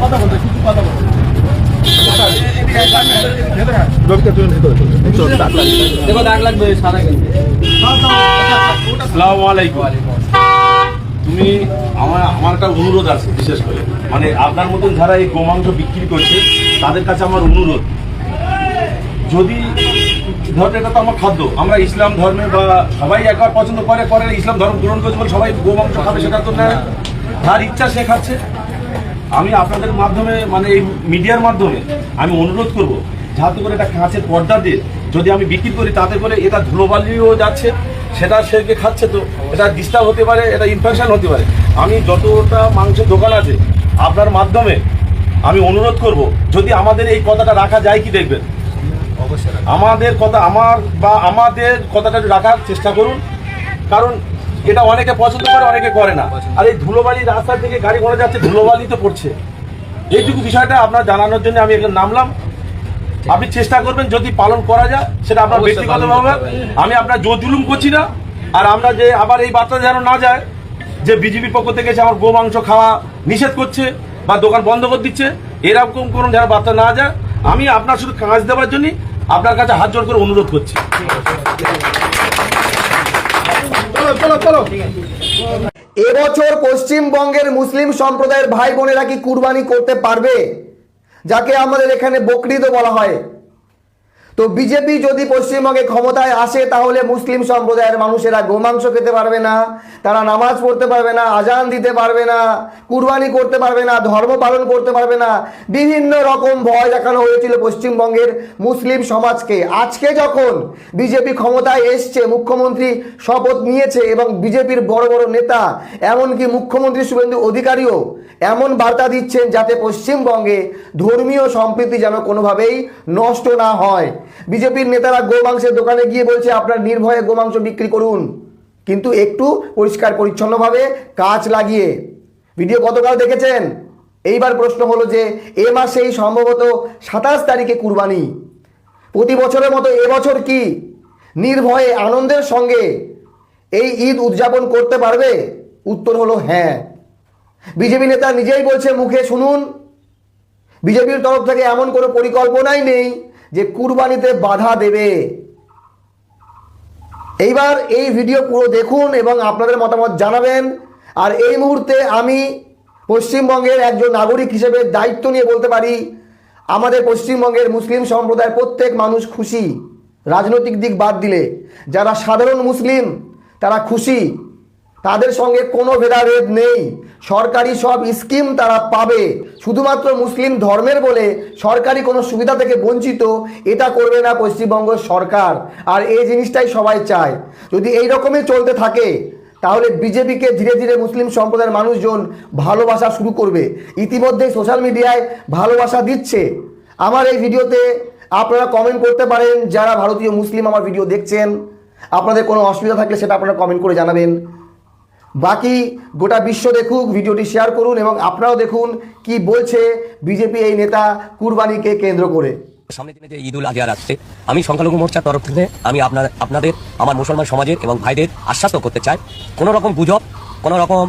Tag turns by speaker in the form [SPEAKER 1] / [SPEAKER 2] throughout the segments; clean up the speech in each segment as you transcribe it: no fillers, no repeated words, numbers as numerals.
[SPEAKER 1] কথা বলতে কিছু কথা বলতে দেখো দাগ লাগবে সাদা কিন্তু।
[SPEAKER 2] আসসালামু আলাইকুম। তুমি আমার একটা অনুরোধ আছে, বিশেষ করে মানে আপনার মতন যারা এই গোমাংস বিক্রি করছে তাদের কাছে আমার অনুরোধ, যদি ধরেন এটা তো আমার খাদ্য, আমরা ইসলাম ধর্মে বা সবাই একবার পছন্দ করে ইসলাম ধর্ম গ্রহণ করছে বলে সবাই গোমাংস খাবে, সেটা তো না, যার ইচ্ছা সে খাচ্ছে। আমি আপনাদের মাধ্যমে মানে এই মিডিয়ার মাধ্যমে আমি অনুরোধ করব, যাতে করে এটা কাঁচের পর্দা দিয়ে যদি আমি বিক্রি করি, তাতে করে এটা ধুলোবালিও যাচ্ছে, সেটা সেকে খাচ্ছে, তো এটা ডিস্টার্ব হতে পারে, এটা ইনফেকশন হতে পারে। আমি যতটা মাংসের দোকান আছে আপনার মাধ্যমে আমি অনুরোধ করব, যদি আমাদের এই কথাটা রাখা যায় কি দেখবেন, আমাদের কথা আমাদের কথাটা রাখার চেষ্টা করুন, কারণ এটা অনেকে পছন্দ করে অনেকে করে না। আর এই ধুলোবালি রাস্তা থেকে গাড়ি ঘোড়া যাচ্ছে, ধুলোবালি তো পড়ছে, এইটুকু বিষয়টা আপনার জানানোর জন্য আমি এখানে নামলাম। আপনি চেষ্টা করবেন যদি পালন করা যায়, সেটা আপনার ব্যক্তিগতভাবে, আমি আপনার জোর জুলুম করছি না। আর আমরা যে আবার এই বার্তা যেন না যায় যে বিজেপির পক্ষ থেকে এসে আমার গোমাংস খাওয়া নিষেধ করছে বা দোকান বন্ধ করে দিচ্ছে, এরকম কোনো যেন বার্তা না যায়, আমি আপনার শুধু কাজ দেওয়ার জন্য আপনার কাছে হাত জোড় করে অনুরোধ করছি।
[SPEAKER 3] এবছর পশ্চিমবঙ্গের মুসলিম সম্প্রদায়ের ভাই বোনেরা কি কুরবানি করতে পারবে, যাকে আমাদের এখানে বকরিদও বলা হয়? তো বিজেপি যদি পশ্চিমবঙ্গে ক্ষমতায় আসে, তাহলে মুসলিম সম্প্রদায়ের মানুষেরা গোমাংস খেতে পারবে না, তারা নামাজ পড়তে পারবে না, আজান দিতে পারবে না, কুরবানি করতে পারবে না, ধর্ম পালন করতে পারবে না। বিভিন্ন রকম ভয় দেখানো হয়েছিল পশ্চিমবঙ্গের মুসলিম সমাজকে। আজকে যখন বিজেপি ক্ষমতায় এসছে, মুখ্যমন্ত্রী শপথ নিয়েছে এবং বিজেপির বড় বড় নেতা, এমনকি মুখ্যমন্ত্রী শুভেন্দু অধিকারীও এমন বার্তা দিচ্ছেন যাতে পশ্চিমবঙ্গে ধর্মীয় সম্প্রীতি যেন কোনোভাবেই নষ্ট না হয়। বিজেপির নেতারা গোমাংসের দোকানে গিয়ে বলছে আপনার নির্ভয়ে গোমাংস বিক্রি করুন, কিন্তু একটু পরিষ্কার পরিচ্ছন্নভাবে কাঁচ লাগিয়ে। ভিডিও গতকাল দেখেছেন। এইবার প্রশ্ন হলো যে এ মাসেই সম্ভবত 27 তারিখে কুরবানি, প্রতি বছরের মতো এবছর কি নির্ভয়ে আনন্দের সঙ্গে এই ঈদ উদযাপন করতে পারবে? উত্তর হলো হ্যাঁ। বিজেপি নেতা নিজেই বলছে, মুখে শুনুন, বিজেপির তরফ থেকে এমন কোনো পরিকল্পনাই নেই যে কুরবানিতে বাধা দেবে। এইবার এই ভিডিও পুরো দেখুন এবং আপনাদের মতামত জানাবেন। আর এই মুহূর্তে আমি পশ্চিমবঙ্গের একজন নাগরিক হিসেবে দায়িত্ব নিয়ে বলতে পারি, আমাদের পশ্চিমবঙ্গের মুসলিম সম্প্রদায়ের প্রত্যেক মানুষ খুশি, রাজনৈতিক দিক বাদ দিলে যারা সাধারণ মুসলিম তারা খুশি, তাদের সঙ্গে কোনো ভেদাভেদ নেই, সরকারি সব স্কিম তারা পাবে। শুধুমাত্র মুসলিম ধর্মের বলে সরকারি কোনো সুবিধা থেকে বঞ্চিত এটা করবে না পশ্চিমবঙ্গ সরকার। আর এই জিনিসটাই সবাই চায়। যদি এই রকমই চলতে থাকে তাহলে বিজেপিকে ধীরে ধীরে মুসলিম সম্প্রদায়ের মানুষজন ভালোবাসা শুরু করবে। ইতিমধ্যেই সোশ্যাল মিডিয়ায় ভালোবাসা দিচ্ছে। আমার এই ভিডিওতে আপনারা কমেন্ট করতে পারেন, যারা ভারতীয় মুসলিম আমার ভিডিও দেখছেন, আপনাদের কোনো অসুবিধা থাকলে সেটা আপনারা কমেন্ট করে জানাবেন। বাকি গোটা বিশ্ব দেখুক, ভিডিওটি শেয়ার করুন এবং আপনারাও দেখুন কি বলছে বিজেপি এই নেতা কুরবানিকে কেন্দ্র করে।
[SPEAKER 4] সামনের দিনে যে ঈদ উল আজহা আসছে, আমি সংখ্যালঘু মোর্চার তরফ থেকে আমি আপনাদের আমার মুসলমান সমাজের এবং ভাইদের আশ্বাস্ত করতে চাই, কোনো রকম গুজব, কোনো রকম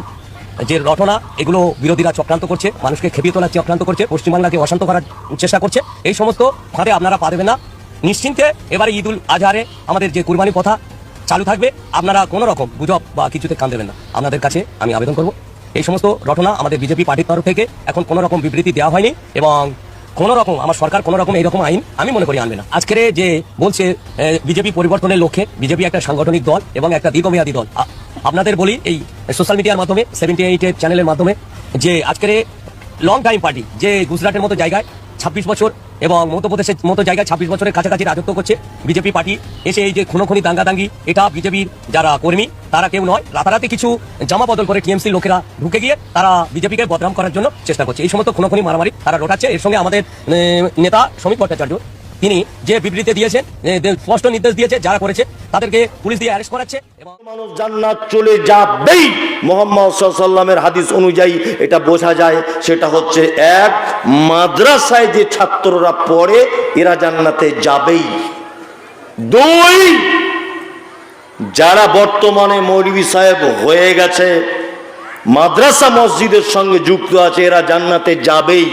[SPEAKER 4] যে রটনা, এগুলো বিরোধীরা চক্রান্ত করছে, মানুষকে খেপিয়ে তোলার চক্রান্ত করছে, পশ্চিমবাংলাকে অশান্ত করার চেষ্টা করছে। এই সমস্ত ফাঁদে আপনারা পা দেবেন না। নিশ্চিন্তে এবারে ঈদ উল আজহারে আমাদের যে কুরবানি প্রথা চালু থাকবে, আপনারা কোনো রকম গুজব বা কিছুতে কান দেবেন না। আপনাদের কাছে আমি আবেদন করব, এই সমস্ত রটনা আমাদের বিজেপি পার্টির তরফ থেকে এখন কোনো রকম বিবৃতি দেওয়া হয়নি এবং কোনো রকম আমার সরকার কোনো রকম এইরকম আইন আমি মনে করি আনবে না। আজকের যে বলছে বিজেপি পরিবর্তনের লক্ষ্যে, বিজেপি একটা সাংগঠনিক দল এবং একটা দীর্ঘমেয়াদী দল। আপনাদের বলি এই সোশ্যাল মিডিয়ার মাধ্যমে 78 চ্যানেলের মাধ্যমে যে আজকের লং টাইম পার্টি যে গুজরাটের মতো জায়গায় 26 বছর এবং মধ্যপ্রদেশের মতো জায়গায় 26 বছরের কাছাকাছি রাজত্ব করছে বিজেপি পার্টি, এসে এই যে খুনোখুনি দাঙ্গাদাঙ্গি, এটা বিজেপির যারা কর্মী তারা কেউ নয়, রাতারাতি কিছু জামা বদল করে টিএমসি লোকেরা ঢুকে গিয়ে তারা বিজেপিকে বদনাম করার জন্য চেষ্টা করছে। এই সমস্ত খুনোখুনি মারামারি তারা রটাচ্ছে। এর সঙ্গে আমাদের নেতা শ্রমিক ভট্টাচার্য তিনি যে বিবৃতি দিয়েছেন, স্পষ্ট নির্দেশ দিয়েছে, যারা করেছে তাদেরকে পুলিশ দিয়ে অ্যারেস্ট করাচ্ছে এবং
[SPEAKER 5] মানুষ জান্নাত চলে যাবেই মুহাম্মদ সাল্লাল্লাহু আলাইহি ওয়াসাল্লামের হাদিস অনুযায়ী এটা বোঝা যায়। সেটা হচ্ছে, এক, মাদ্রাসায় যে ছাত্ররা পড়ে এরা জান্নাতে যাবেই। দুই, যারা বর্তমানে মৌলভী সাহেব হয়ে গেছে মাদ্রাসা মসজিদের সঙ্গে যুক্ত আছে এরা জান্নাতে যাবেই।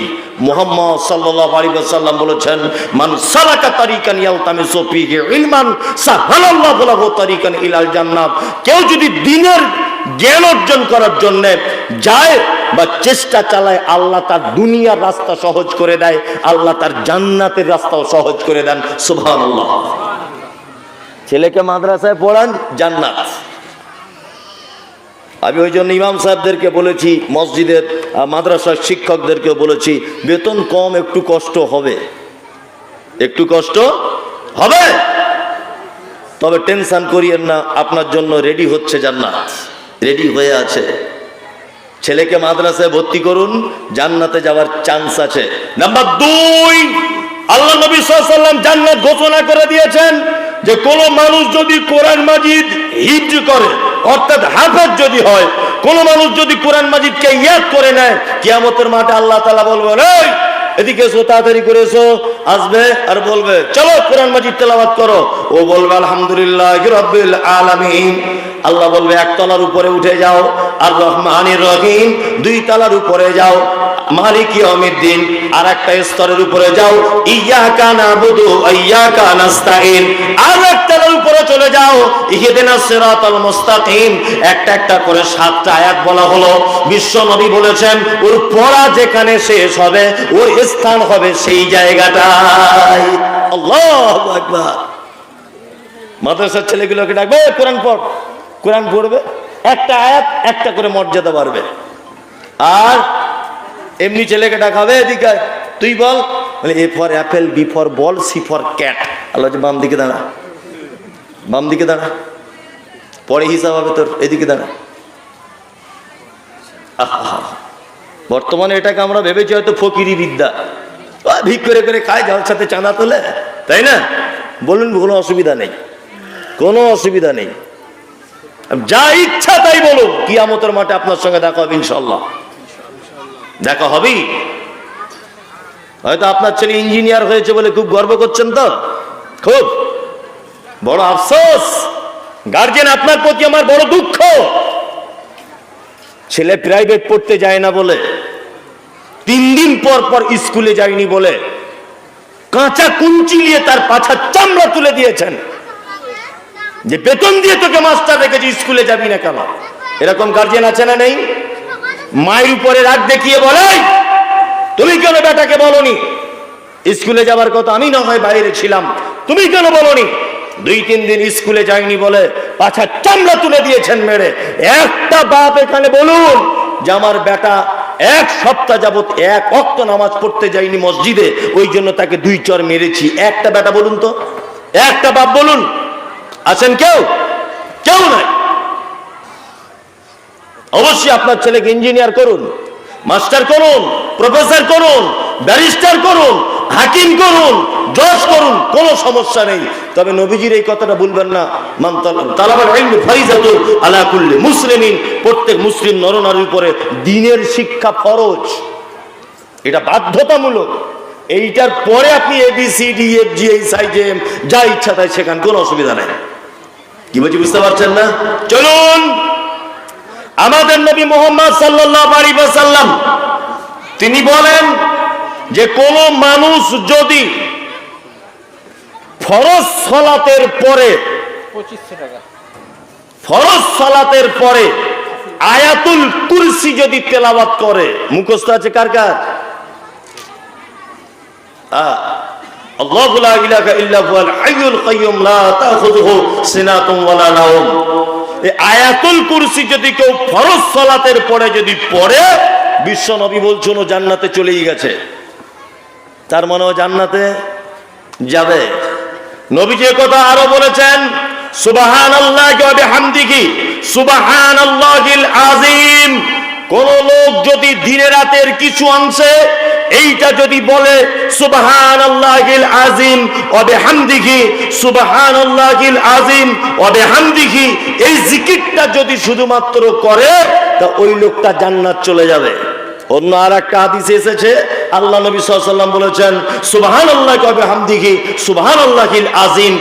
[SPEAKER 5] মুহাম্মদ সাল্লাল্লাহু আলাইহি ওয়াসাল্লাম বলেছেন, মান সালাকা তারিকান ইয়ালতামিসু ফীহি ইলমান সাহালাল্লাহু লাহু তারিকান ইলাল জান্নাত। কেউ যদি দ্বীনের জ্ঞান অর্জন করার জন্য যায় বা চেষ্টা চালায়, আল্লাহ তার দুনিয়ার রাস্তা সহজ করে দেয়, আল্লাহ তার জান্নাতের রাস্তাও সহজ করে দেন। সুবহানাল্লাহ। ছেলেকে মাদ্রাসায় পড়ান, জান্নাত। আমি ওই জন্য ইমাম সাহেবদেরকে বলেছি, মসজিদের মাদ্রাসার শিক্ষকদেরকে বলেছি, বেতন কম, একটু কষ্ট হবে, একটু কষ্ট হবে, তবে টেনশন করিয়েন না, আপনার জন্য রেডি হচ্ছে জান্নাত, রেডি হয়ে আছে। ছেলেকে মাদ্রাসায় ভর্তি করুন, জান্নাতে যাওয়ার চান্স আছে। নাম্বার 2, আল্লাহ নবী সাল্লাল্লাহু আলাইহি ওয়াসাল্লাম জান্নাত ঘোষণা করে দিয়েছেন যে কোন মানুষ যদি কোরআন মাজিদ হিফজ করে, অর্থাৎ হাফেজ যদি হয়, কোন মানুষ যদি কোরআন মাজিদকে ইয়াদ করে নেয়, কিয়ামতের মাঠে আল্লাহ তাআলা বলবেন, এই এদিকে এসো, তাড়াতাড়ি করে এসো। আসবে আর বলবে, চলো কোরআন মাজিদ তেলাওয়াত করো। ও বলবে, আলহামদুলিল্লাহি রাব্বিল আলামিন। আল্লাহ বলবে, এক তলার উপরে উঠে যাও, আর রহমানির রহিম 2 তলার উপরে যাও, মালিক ইয়াউমিদ্দিন আর একটা স্তরের উপরে যাও, ইয়াকা নাবুদু ওয়া ইয়াকা নাস্তাইন আর একটা তলার উপরে চলে যাও, ইহদিনাস সিরাতাল মুস্তাকিম। একটা করে 7টা আয়াত বলা হলো। বিশ্ব নবী বলেছেন, ওর পড়া যেখানে শেষ হবে ওর স্থান হবে সেই জায়গাটায়। আল্লাহু আকবার। মাদ্রাসার ছেলেগুলোকে ডাকবে, কোরআন পড়, কোরআন পড়বে, একটা আয়াত একটা করে মর্যাদা বাড়বে। আর এমনি ছেলেকে ডাকাবে, এদিকে তুই বল, বলে A for apple, B for ball, C for cat. আল্লাহ যে বাম দিকে দাঁড়া, বাম দিকে দাঁড়া, পরে হিসাব হবে তোর, এদিকে দাঁড়া। বর্তমানে এটাকে আমরা ভেবেছি হয়তো ফকিরি বিদ্যা, ভিক করে করে খায়, যার সাথে চাঁদা তোলে, তাই না? বলুন, কোনো অসুবিধা নেই, কোনো অসুবিধা নেই, যা ইচ্ছা তাই বলুন। কিয়ামতের মাঠে আপনার সঙ্গে দেখা হবে ইনশাআল্লাহ, দেখা হবেই। হয়তো আপনার ছেলে ইঞ্জিনিয়ার হয়েছে বলে খুব গর্ব করছেন, তো খুব বড় আফসোস। গার্জেন, আপনার প্রতি আমার বড় দুঃখ। ছেলে প্রাইভেট পড়তে যায় না বলে, 3 দিন পর পর স্কুলে যায়নি বলে কাঁচা কুঞ্চি নিয়ে তার পাছার চামড়া তুলে দিয়েছেন, যে বেতন দিয়ে তোকে মাস্টার রেখেছি, স্কুলে যাবি না কেন? এরকম গার্জেন আছে না নেই? মায়ের উপরে রাগ দেখিয়ে বলে, তুমি কেন বেটাকে বলনি স্কুলে যাবার কথা? আমি না হয় বাইরে ছিলাম, তুমি কেন বলনি? 2-3 দিন স্কুলে যায়নি বলে পাছার চামড়া তুলে দিয়েছেন মেরে। একটা বাপ এখানে বলুন যে আমার বেটা 1 সপ্তাহ যাবত 1 ওয়াক্ত নামাজ পড়তে যায়নি মসজিদে, ওই জন্য তাকে 2 চর মেরেছি। একটা বেটা বলুন তো, একটা বাপ বলুন, আছেন কেউ? কেউ নাই। অবশ্যই আপনার ছেলেকে ইঞ্জিনিয়ার করুন, মাস্টার করুন, প্রফেসর করুন, ব্যারিস্টার করুন, হাকিম করুন, জজ করুন, কোনো সমস্যা নেই। তবে নবীজির এই কথাটা ভুলবেন না, মান তালাবাল ইলম ফারিজাতু আলা কুল্লি মুসলিমিন। প্রত্যেক মুসলিম নরনারীর উপরে দ্বীনের শিক্ষা ফরজ, এটা বাধ্যতামূলক। এইটার পরে আপনি ABCDEFGHIJM যা ইচ্ছা তাই শেখান, কোনো অসুবিধা নেই। কি বলছি বুঝতে পারছেন না? চলুন, আমাদের নবী মুহাম্মদ সাল্লাল্লাহু আলাইহি ওয়াসাল্লাম তিনি বলেন যে কোন মানুষ যদি ফরজ সালাতের পরে
[SPEAKER 1] 2500 টাকা,
[SPEAKER 5] ফরজ সালাতের পরে আয়াতুল কুরসি যদি তেলাওয়াত করে, মুখস্থ আছে কার কার? আল্লাহু লা ইলাহা ইল্লা হুয়াল হাইয়ুল কাইয়্যুম লা তাখুযুহু সিনাতুন ওয়ালা নাওম। এই আয়াতুল কুরসি যদি কেউ ফরজ সালাতের পরে যদি পড়ে, বিশ্ব নবী বলছেন ও জান্নাতে চলেই গেছে, তার মানে ও জান্নাতে যাবে। নবীজি কথা আরো বলেছেন, সুবহানাল্লাহি ওয়া বিহামদিহি সুবহানাল্লাহিল আযীম। কোন লোক যদি দিনে রাতের কিছু অংশে এইটা যদি বলে সুবহানাল্লাহিল আযীম ওয়া বিহামদিহি সুবহানাল্লাহিল আযীম ওয়া বিহামদিহি, এই জিকিরটা যদি শুধুমাত্র করে তা ওই লোকটা জান্নাত চলে যাবে। অন্য আর একটা হাদিসে এসেছে আল্লাহ নবী সাল্লাল্লাহু আলাইহি ওয়াসাল্লাম বলেছেন সুবহানাল্লাহি ওয়া বিহামদিহি সুবহানাল্লাহিল আযীম।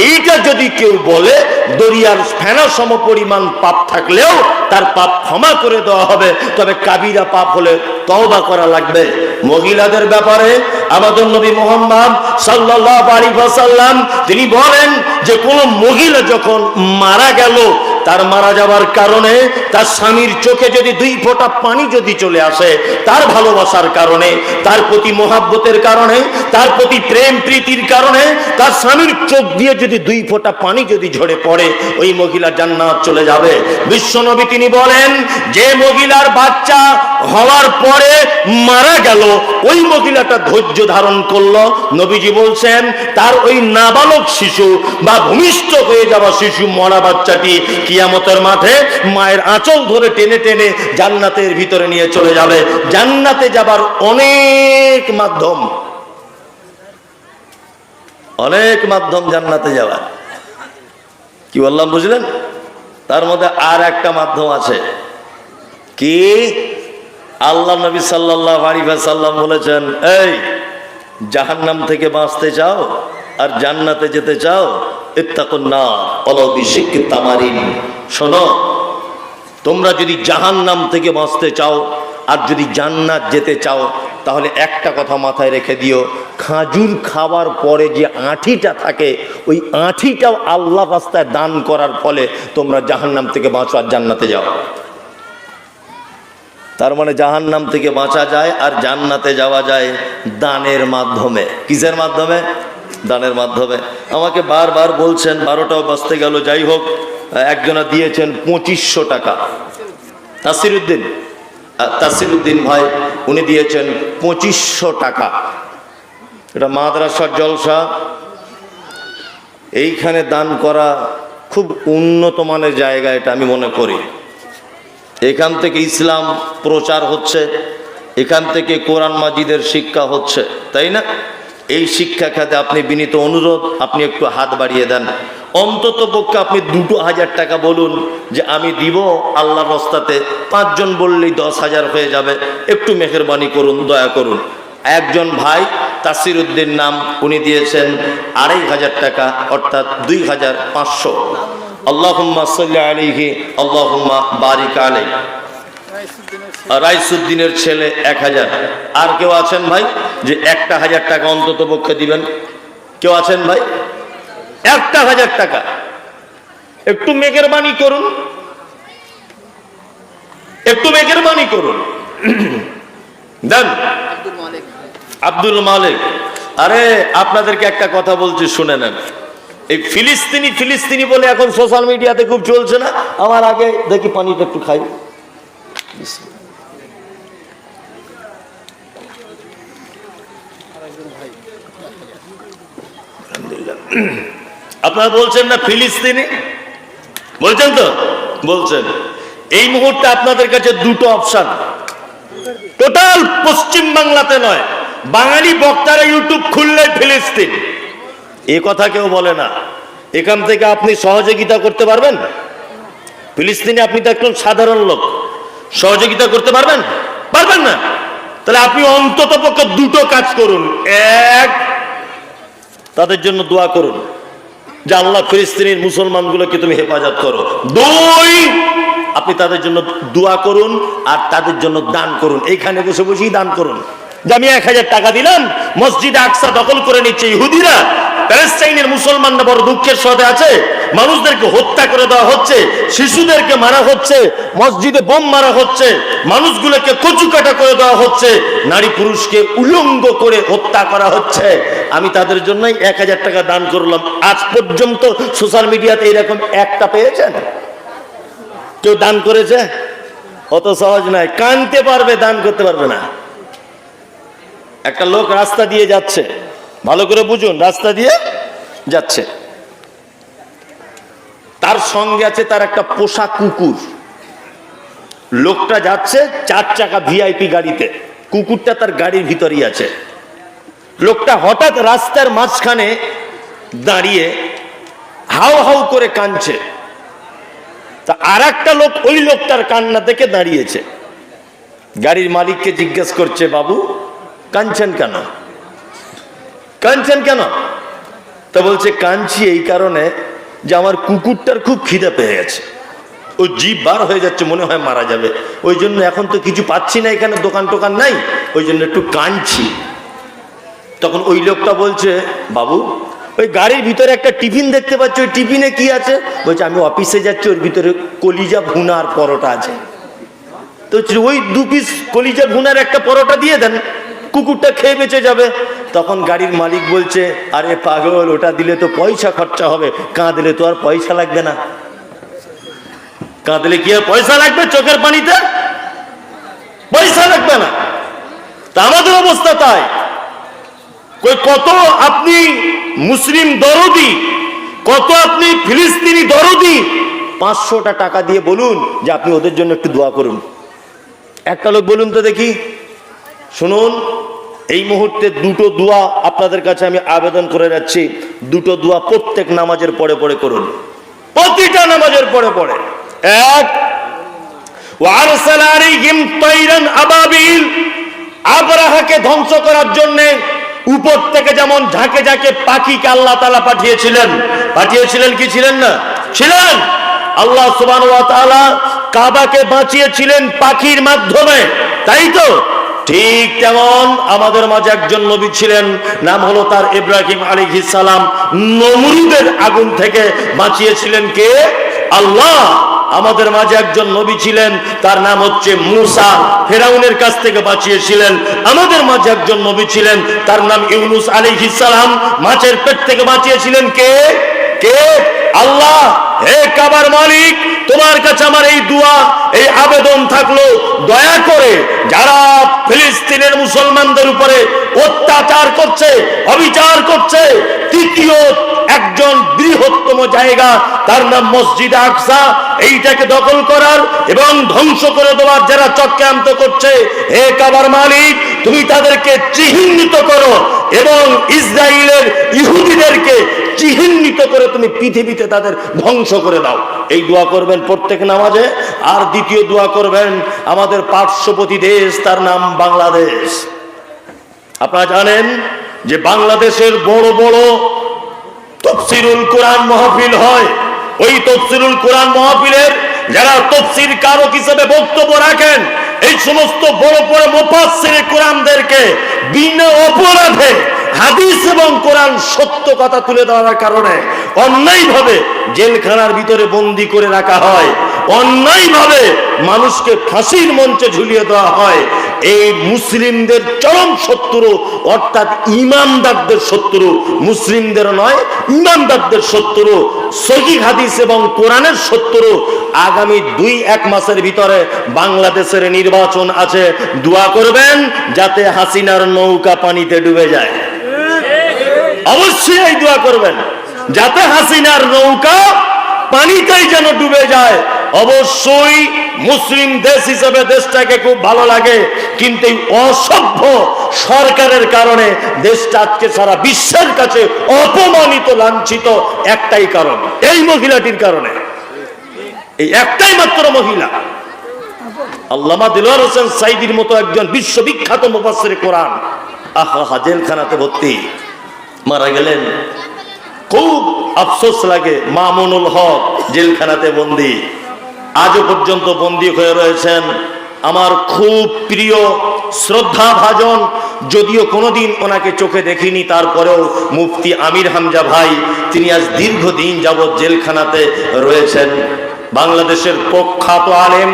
[SPEAKER 5] এইটা যদি কেউ বলে দরিয়ার ফেনা সম পরিমাণ পাপ থাকলেও তার পাপ ক্ষমা করে দেওয়া হবে, তবে কাবিরা পাপ হলে তওবা করা লাগবে। মহিলাদের ব্যাপারে আমাদের নবী মুহাম্মদ সাল্লাল্লাহু আলাইহি ওয়াসাল্লাম তিনি বলেন যে কোন মহিলা যখন মারা গেল, তার মারা যাওয়ার কারণে তার স্বামীর চোখে যদি 2 ফোঁটা পানি যদি চলে আসে, তার ভালোবাসার কারণে, তার প্রতি মহাব্বতের কারণে, তার প্রতি প্রেম প্রীতির কারণে তার স্বামীর চোখ দিয়ে যদি 2 ফোঁটা পানি যদি ঝরে পড়ে, ওই মহিলা জান্নাত চলে যাবে। বিশ্বনবী তিনি বলেন যে মহিলার বাচ্চা হওয়ার পরে মারা গেল, ওই মহিলাটা ধৈর্য ধারণ করলো, নবীজি বলছেন তার ওই নাবালক শিশু বা ভূমিষ্ঠ হয়ে যাওয়া শিশু মরা বাচ্চাটি কিয়ামতের মাঠে মায়ের আঁচল ধরে টেনে টেনে জান্নাতের ভিতরে নিয়ে চলে যাবে। জান্নাতে যাবার অনেক মাধ্যম জান্নাতে যাওয়ার। কি বললাম বুঝলেন? তার মধ্যে আর একটা মাধ্যম আছে। কি? আল্লাহ নবী সাল্লাল্লাহু আলাইহি ওয়াসাল্লাম বলেছেন, এই জাহান্নাম থেকে বাঁচতে চাও আর জান্নাতে যেতে চাও, ইত্তাকুন নার ওয়ালাউ বিশিক্কি তামারিন। শোনো, তোমরা যদি জাহান্নাম থেকে বাঁচতে চাও আর যদি জান্নাত যেতে চাও, তাহলে একটা কথা মাথায় রেখে দিও, খাজুর খাওয়ার পরে যে আঁঠিটা থাকে, ওই আঁঠিটাও আল্লাহ রাস্তায় দান করার ফলে তোমরা জাহান্নাম থেকে বাঁচো আর জান্নাতে যাও। তার মানে জাহান্নাম থেকে বাঁচা যায় আর জান্নাতে যাওয়া যায় দানের মাধ্যমে। কিসের মাধ্যমে? দানের মাধ্যমে। আমাকে বারবার বলছেন, 12টাও বাজতে গেল, যাই হোক, একজনা দিয়েছেন 2500 টাকা। তাসিরউদ্দিন ভাই উনি দিয়েছেন 2500 টাকা। এটা মাদ্রাসার জলসা, এইখানে দান করা খুব উন্নত মানের জায়গা, এটা আমি মনে করি। এখান থেকে ইসলাম প্রচার হচ্ছে, এখান থেকে কোরআন মাজিদের শিক্ষা হচ্ছে, তাই না? এই শিক্ষা খাতে আপনি বিনীত অনুরোধ, আপনি একটু হাত বাড়িয়ে দেন। অন্তত পক্ষে আপনি 2000 টাকা বলুন যে আমি দিব আল্লাহর রাস্তাতে। 5 জন বললেই 10,000 হয়ে যাবে। একটু মেহেরবানি করুন, দয়া করুন। একজন ভাই তাসিরউদ্দিন নাম, উনি দিয়েছেন 2500 টাকা, অর্থাৎ 2500। আল্লাহুম্মা সাল্লি আলাইহি আল্লাহুম্মা বারিক আলাইহি। রাইসুদ্দিনের ছেলে 1000। আর কেউ আছেন ভাই যে 1000 টাকা অন্তত পক্ষে দিবেন? কেউ আছেন ভাই? 1000 টাকা একটু মেহেরবানি করুন, একটু মেহেরবানি করুন, দেন। আব্দুল মালিক। আরে আপনাদেরকে একটা কথা বলছি, শুনে নেন। এই ফিলিস্তিনি বলে এখন সোশ্যাল মিডিয়াতে খুব চলছে না? আমার আগে দেখি পানিটা একটু খাই। আপনারা বলছেন না ফিলিস্তিনি, বলছেন তো? বলছেন। এই মুহূর্তে আপনাদের কাছে 2টো অপশন, টোটাল পশ্চিম বাংলাতে নয়, বাঙালি বক্তারা ইউটিউব খুললে ফিলিস্তিন, এ কথা কেউ বলে না। এখান থেকে আপনি সহযোগিতা করতে পারবেন? ফিলিস্তিনে আপনি তো একজন সাধারণ লোক, সহযোগিতা করতে পারবেন? পারবেন না? তাহলে আপনি অন্তত পক্ষে 2টো কাজ করুন। 1, তাদের জন্য দোয়া করুন যে আল্লাহ ফিলিস্তিনের মুসলমানগুলোকে তুমি হেফাজত করো। 2, আপনি তাদের জন্য দোয়া করুন আর তাদের জন্য দান করুন। এইখানে বসে বসেই দান করুন যে আমি 1000 টাকা দিলাম, মসজিদ আকসা দখল করে নিচ্ছে ইহুদিরা, প্যালেস্টাইনের মুসলমানরা বড় দুঃখের সাথে আছে, মানুষদেরকে হত্যা করে দেওয়া হচ্ছে, শিশুদেরকে মারা হচ্ছে, মসজিদে বোম মারা হচ্ছে, মানুষগুলোকে কচুকাটা করে দেওয়া হচ্ছে, নারী পুরুষকে উলঙ্গ করে হত্যা করা হচ্ছে। আমি তাদের জন্যই 1000 টাকা দান করলাম। আজ পর্যন্ত সোশ্যাল মিডিয়াতে এরকম একটা পেয়েছেন? কেউ দান করেছে? অত সহজ নয়, কানতে পারবে, দান করতে পারবে না। একটা লোক রাস্তা দিয়ে যাচ্ছে, ভালো করে বুঝুন, রাস্তা দিয়ে যাচ্ছে, তার সঙ্গে আছে তার একটা পোষা কুকুর। লোকটা যাচ্ছে 4 চাকা ভিআইপি গাড়িতে, কুকুরটা তার গাড়ির ভিতরেই আছে। লোকটা হঠাৎ রাস্তার মাঝখানে দাঁড়িয়ে হাউ হাউ করে কাঁদছে। তা আর একটা লোক ওই লোকটার কান্না থেকে দাঁড়িয়েছে। গাড়ির মালিককে জিজ্ঞেস করছে, বাবু কাঁদছেন কেন, কাঁদছেন কেন? তা বলছে, কাঁদছি এই কারণে যে আমার কুকুরটার খুব খিদে পেয়ে গেছে, ও জিভ বার হয়ে যাচ্ছে, মনে হয় মারা যাবে, ওই জন্য এখন তো কিছু পাচ্ছি না, এখানে দোকান টোকান নাই, ওই জন্য একটু কাঁদছি। তখন ওই লোকটা বলছে, বাবু ওই গাড়ির ভিতরে একটা টিফিন দেখতে পাচ্ছি, ওই টিফিনে কি আছে? বলছে, আমি অফিসে যাচ্ছি, ওর ভিতরে কলিজা ভুনা আর পরোটা আছে। তো ওই 2 পিস কলিজা ভুনার একটা পরোটা দিয়ে দেন, কুকুরটা খেয়ে বেঁচে যাবে। তখন গাড়ির মালিক বলছে, আরে পাগল, ওটা দিলে তো পয়সা খরচা হবে, কাঁদলে তো আর পয়সা লাগবে না। কাঁদলে কি আর পয়সা লাগবে? চোখের পানিতে পয়সা লাগবে না। তা আমাদের অবস্থা তাই। কত আপনি মুসলিম দরদি, কত আপনি ফিলিস্তিনি দরদি, 500টা টাকা দিয়ে বলুন যে আপনি ওদের জন্য একটু দোয়া করুন। একটা লোক বলুন তো দেখি। শুনুন, এই মুহূর্তে 2টো দোয়া আপনাদের কাছে আমি আবেদন করে যাচ্ছি, 2টো দোয়া প্রত্যেক নামাজের পরে পরে করুন, প্রতিটা নামাজের পরে পরে। এক, ওয়ারসালা আলাইহিম তাইরান আবাবিল, আবরাহাকে ধ্বংস করার জন্য উপর থেকে যেমন ঝাঁকে ঝাঁকে পাখিকে আল্লাহ তাআলা পাঠিয়েছিলেন, পাঠিয়েছিলেন কি ছিলেন না? ছিলেন। আল্লাহ সুবহানাহু ওয়া তাআলা কাবাকে বাঁচিয়েছিলেন পাখির মাধ্যমে, তাই তো? ঠিক তেমন আমাদের মাঝে একজন নবী ছিলেন, নাম হলো তার ইব্রাহিম আলাইহিস সালাম। নমরুদের আগুন থেকে বাঁচিয়েছিলেন কে? আল্লাহ। আমাদের মাঝে একজন নবী ছিলেন, তার নাম হচ্ছে মুসা, ফেরাউনের কাছ থেকে বাঁচিয়েছিলেন। আমাদের মাঝে একজন নবী ছিলেন, তার নাম ইউনুস আলাইহিস সালাম, মাছের পেট থেকে বাঁচিয়েছিলেন কে? কে? আল্লাহ। হে কাবার মালিক, তোমার কাছে আমার এই দোয়া, এই আবেদন থাকলো, দয়া করে যারা ফিলিস্তিনের মুসলমানদের উপরে অত্যাচার করছে, অবিচার করছে, তৃতীয় একজন বৃহত্তম জায়গা, তার নাম মসজিদ আকসা, এইটাকে দখল করার এবং ধ্বংস করে দেওয়ার যারা চক্রান্ত করছে, হে কাবার মালিক, তুমি তাদেরকে চিহ্নিত করো এবং ইসরায়েলের ইহুদিদেরকে চিহ্নিত করে তুমি পৃথিবীতে তাদের ধ্বংস করে দাও। এই দোয়া করবেন প্রত্যেক নামাজে। আর দ্বিতীয় দোয়া করবেন, আমাদের পার্শ্ববর্তী দেশ, তার নাম বাংলাদেশ। আপনারা জানেন যে বাংলাদেশের বড় বড় তাফসীরুল কোরআন মাহফিল হয়। ওই তাফসীরুল কোরআন মাহফিলের যারা তাফসীর কারক হিসেবে বক্তব্য রাখেন, এই সমস্ত বড় বড় মুফাসসিরে কোরআনদেরকে বিনা অপরাধে হাদিস এবং কোরআন সত্য কথা তুলে দেওয়ার কারণে অন্যায়ভাবে জেলখানার ভিতরে বন্দী করে রাখা হয়, অন্যায়ভাবে মানুষকে ফাঁসির মঞ্চে ঝুলিয়ে দেওয়া হয়। এই মুসলিমদের চরম শত্রু, অর্থাৎ ইমানদারদের শত্রু, মুসলিমদের নয়, ইমানদারদের শত্রু, সহিহ হাদিস এবং কোরআনের শত্রু। আগামী 2-1 মাসের ভিতরে বাংলাদেশের নির্বাচন আছে, দোয়া করবেন যাতে হাসিনার নৌকা পানিতে ডুবে যায়। অবশ্যই এই দোয়া করবেন যাতে হাসিনার নৌকা পানিতেই যেন ডুবে যায়। অবশ্যই মুসলিম দেশ হিসেবে দেশটাকে খুব ভালো লাগে, কিন্তু এই অসভ্য সরকারের কারণে দেশটা আজকে সারা বিশ্বের কাছে অপমানিত, লাঞ্ছিত একটাই কারণ, এই মহিলাটির কারণে। এই একটাই মাত্র মহিলা। আল্লামা দিলওয়ার হোসেন সাইদির মতো একজন বিশ্ববিখ্যাত মুফাসসিরে কোরআন, আহা, জেলখানাতে ভর্তি, মারা গেলেন। খুব আফসোস লাগে। মামুনুল হক জেলখানাতে বন্দী, আজও পর্যন্ত বন্দী হয়ে রয়েছেন। আমার খুব প্রিয় শ্রদ্ধা ভাজন, যদিও কোনোদিন ওনাকে চোখে দেখিনি, তারপরেও মুফতি আমির হামজা ভাই, তিনি আজ দীর্ঘদিন যাবৎ জেলখানাতে রয়েছেন। বাংলাদেশের প্রখ্যাত আলেম,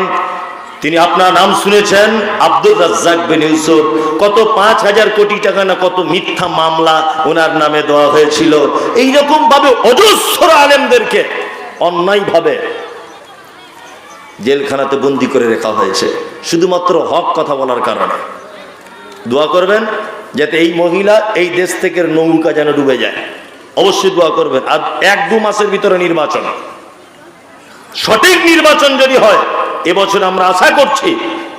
[SPEAKER 5] তিনি, আপনার নাম শুনেছেন, আব্দুর রাজ্জাক বিন ইউসুফ। কত 5,000 কোটি টাকা না কত মিথ্যা মামলা ওনার নামে দেওয়া হয়েছিল। এইরকম ভাবে অজস্র আলেমদেরকে অন্যায়ভাবে জেলখানাতে বন্দী করে রাখা হয়েছে, শুধুমাত্র হক কথা বলার কারণে। দোয়া করবেন যাতে এই মহিলা, এই দেশ থেকে নৌকা যেন ডুবে যায়। অবশ্যই দোয়া করবেন। আর 1-2 মাসের ভিতরে নির্বাচন, সঠিক নির্বাচন যদি হয়, এবছর আমরা আশা করছি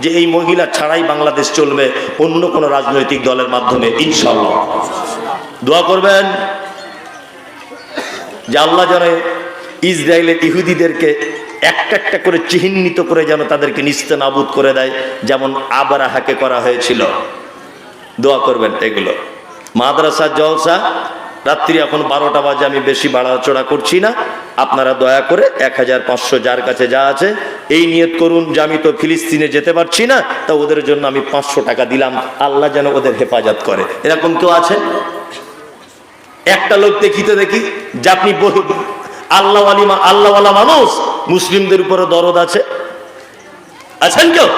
[SPEAKER 5] যে এই মহিলা ছাড়াই বাংলাদেশ চলবে, অন্য কোনো রাজনৈতিক দলের মাধ্যমে, ইনশাআল্লাহ। দোয়া করবেন যে আল্লাহ যেন ইসরায়েলের ইহুদিদেরকে একটা একটা করে চিহ্নিত করে যেন তাদেরকে নিস্তেনাবুদ করে দেয়, যেমন আবরাহাকে করা হয়েছিল। দোয়া করবেন এগুলো। মাদ্রাসার জলসা রাত্রি এখন 12টা বাজে, আমি বেশি বাড়াচড়া করছি না। আপনারা দয়া করে 1500 যার কাছে যা আছে এই নিয়ত করুন যে আমি তো ফিলিস্তিনে যেতে পারছি না, তা ওদের জন্য আমি 500 টাকা দিলাম, আল্লাহ যেন ওদের হেফাজত করে। এরকম কেউ আছে? একটা লোক দেখিতে দেখি যে আপনি আল্লাহওয়ালা মানুষ, মুসলিমদের উপরে দরদ আছে, আছেন কেউ?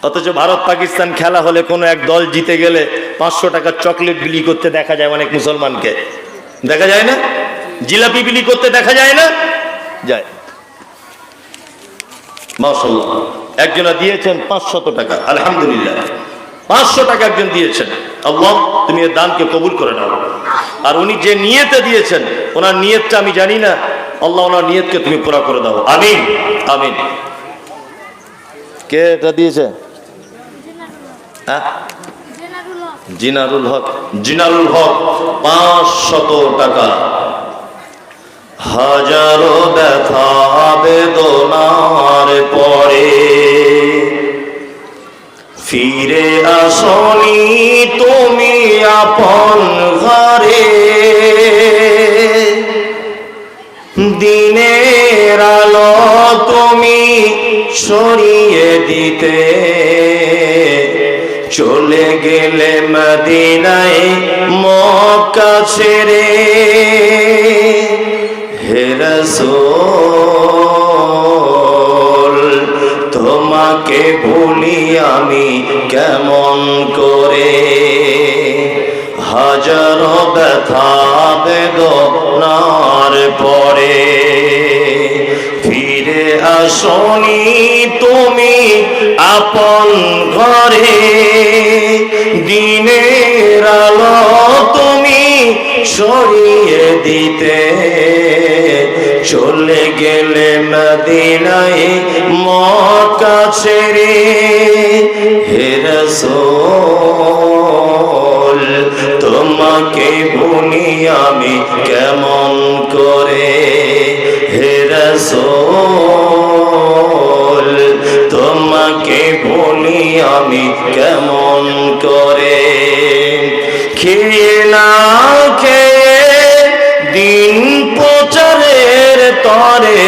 [SPEAKER 5] অথচ ভারত পাকিস্তান খেলা হলে কোনো এক দল জিতে গেলে 500 টাকার চকলেট বিলি করতে দেখা যায় অনেক মুসলমানকে, দেখা যায় না? জিলাপি বিলি করতে দেখা যায় না? যায়। মাশাআল্লাহ, একজনা দিয়েছেন 500 টাকা, আলহামদুলিল্লাহ 500 টাকা একজন দিয়েছেন। আল্লাহ তুমি এর দানকে কবুল করে নাও। আর উনি যে নিয়তে দিয়েছেন, ওনার নিয়তটা আমি জানি না, আল্লাহ ওনার নিয়তকে তুমি পুরা করে দাও, আমিন আমিন। কে এটা দিয়েছে? জিনারুল হক। জিনারুল হক 500 টাকা। হাজারো ব্যথা বেদনার পরে ফিরে আসনি তুমি আপন ঘরে, দিনের আলো তুমি সরিয়ে দিতে চলে গেলে মদিনায় মক্কা ছেড়ে। হে রাসূল তোমাকে ভুলি আমি কেমন করে, হাজারো ব্যথা বেদনার পরে ফিরে আসনি তুমি আপন ঘরে, দিনের আলো তুমি সরিয়ে দিতে চলে গেলে মদিনায় মক্কা ছেড়ে। হে রাসূল তোমাকে ভুলি আমি কেমন করে, হে রাসূল তোমাকে ভুলি আমি কেমন করে। খেয়ে না খেয়ে দিন প্রচারের তরে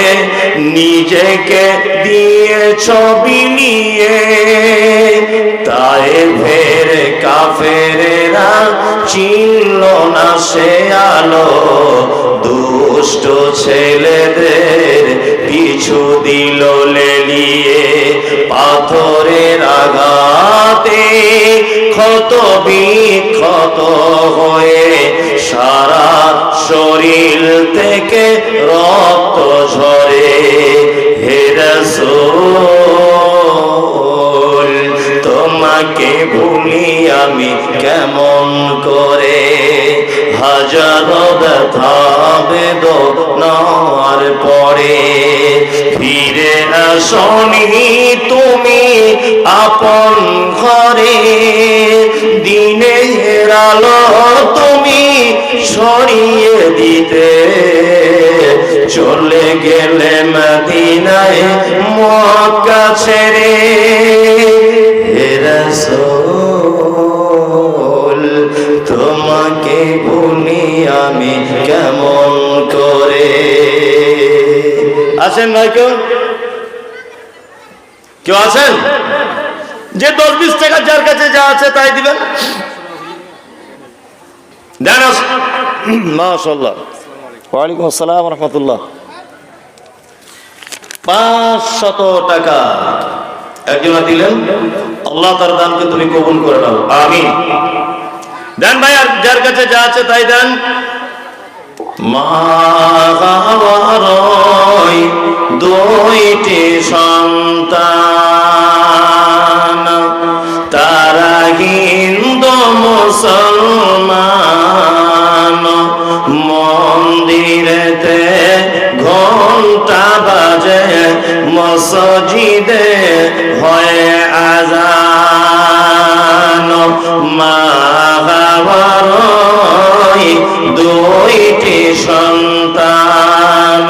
[SPEAKER 5] নিজেকে দিয়েছ বিলিয়ে, তাই ফের কাফেরেরা চিনল না সে আলো, দুষ্ট ছেলেদের পিছু দিল লেলিয়ে। পাথরের আঘাতে ক্ষত বিক্ষত হয়ে সারা শরীর থেকে রক্ত ঝরে। হে রাসূল তোমাকে ভুলি আমি কেমন করে, হাজারো ব্যথা বেদনার পরে ফিরে আসনি তুমি আপন ঘরে, দিনের আলো তুমি সরিয়ে দিতে চলে গেলে মদিনায় মক্কা ছেড়ে। হে রাসূল তোমাকে ভুলি আমি কেমন করে। আছেন ভাই কেউ? কেউ আছেন যে 10-20 টাকা যার কাছে যা আছে তাই দিবেন? দেন। মাশাআল্লাহ। ওয়ালাইকুম আসসালাম ওয়া রাহমাতুল্লাহ। 500 টাকা একজনা দিলেন, আল্লাহ তার দানকে তুমি কবুল করে নাও, আমিন। দেন ভাই, আর যার কাছে যা আছে তাই দেন। মাগাওয়ারই 2টি সন্তান, তারা হিন্দু মুসলমান, মন্দিরেতে ঘন্টা বাজে, মসজিদে হয় আযান। মাগাওয়ারই 2টি সন্তান,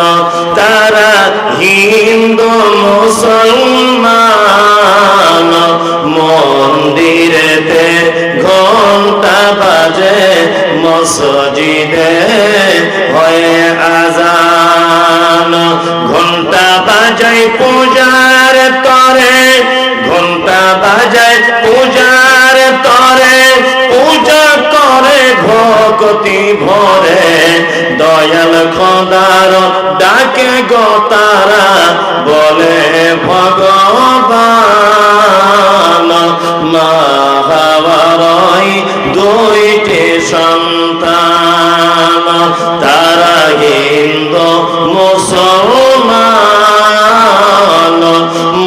[SPEAKER 5] ভক্তি ভরে দয়াল খোদার ডাকে গো তারা বলে ভগবান। মা হাওয়ার দুইটি সন্তান, তারা হিন্দু মুসলমান।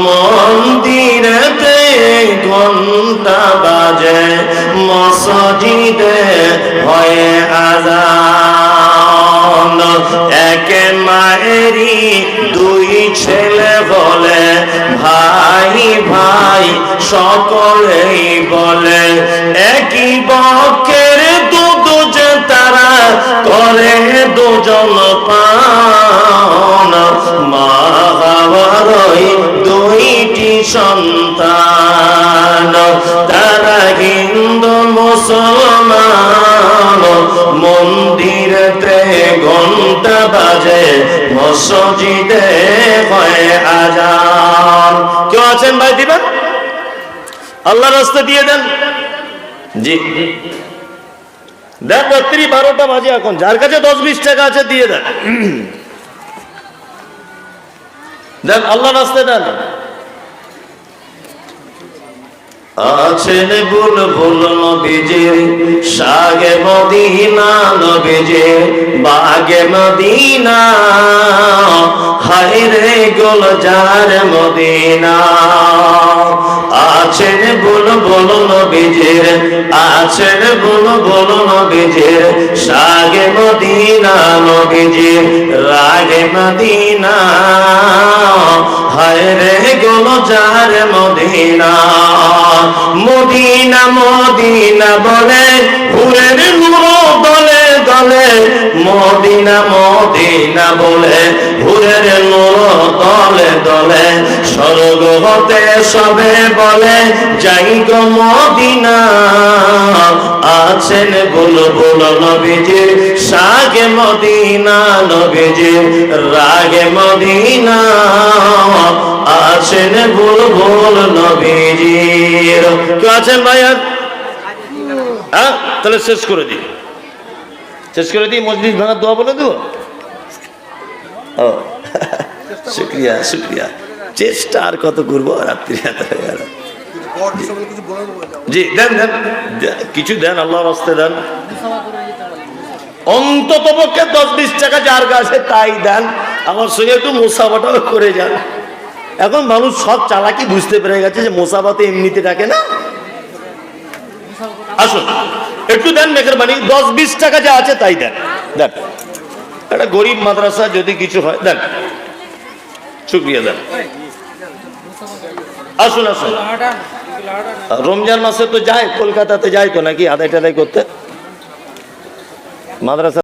[SPEAKER 5] মন্দিরেতে ঘন্টা বাজে, মসজিদে হয়ে আযান। এক মায়েরই দুই ছেলে বলে, ভাই ভাই সকলেই বলে। একই বকের দুধ যে তারা করে দুজন পান। মা হাওয়ারই দুইটি সন্তান, তারা হিন্দু মুসলমান। মন্দিরেতে ঘন্টা বাজে, মসজিদে হয় আযান। কেউ আছেন ভাই দিবেন? আল্লাহর রাস্তা দিয়ে দেন। জি দেন, রাত্রি 12টা বাজে এখন। যার কাছে 10-20 টাকা আছে দিয়ে দেন, দেন আল্লাহর রাস্তায় দেন। আছেন বুলবুল নবীজির শাগে মদিনা, নবীজির বাগে মদিনা। হায় রে গুলজার মদিনা। আছেন বুলবুল নবীজির, আছেন বুলবুল নবীজির শাগে মদিনা, নবীজির রাগে মদিনা। হায় রে গুলজার মদিনা। মদিনা মদিনা বলে ফুলের নূর দলে দলে। মদিনা মদিনা বলে ফুলের নূর দলে দলে। স্বর্গ হতে সবে বলে যাই গো মদিনা। আছেন বুলবুল নবীজির শাগে মদিনা, নবীজির রাগে মদিনা। আছেন বুলবুল নবীজির। কেউ আছেন ভাইয়া? হ্যাঁ, তাহলে শেষ করে দিই, শেষ করে দিই। মজলিস ভাঙার দোয়া বলে দেবো। ও শুক্রিয়া শুক্রিয়া। চেষ্টা আর কত করবো, রাত্রি জি দেন দেন, কিছু দেন, আল্লাহর রাস্তায় দেন। অন্তত পক্ষে 10-20 টাকা যার কাছে তাই দেন। আমার সঙ্গে একটু মুসাফাটাও করে যান। এখন মানুষ সব চালাকি বুঝতে পেরে গেছে যে মুসাফাতে এমনিতে ডাকে না। আসুন একটু দেন মেহরবানি, 10-20 টাকা যা আছে তাই দেন। দেন, একটা গরিব মাদ্রাসা যদি কিছু হয় দেন। শুক্রিয়া দেন। আসুন আসুন। রমজান মাসে তো যায়, কলকাতাতে যায় তো নাকি আদায় টাদায় করতে মাদ্রাসা।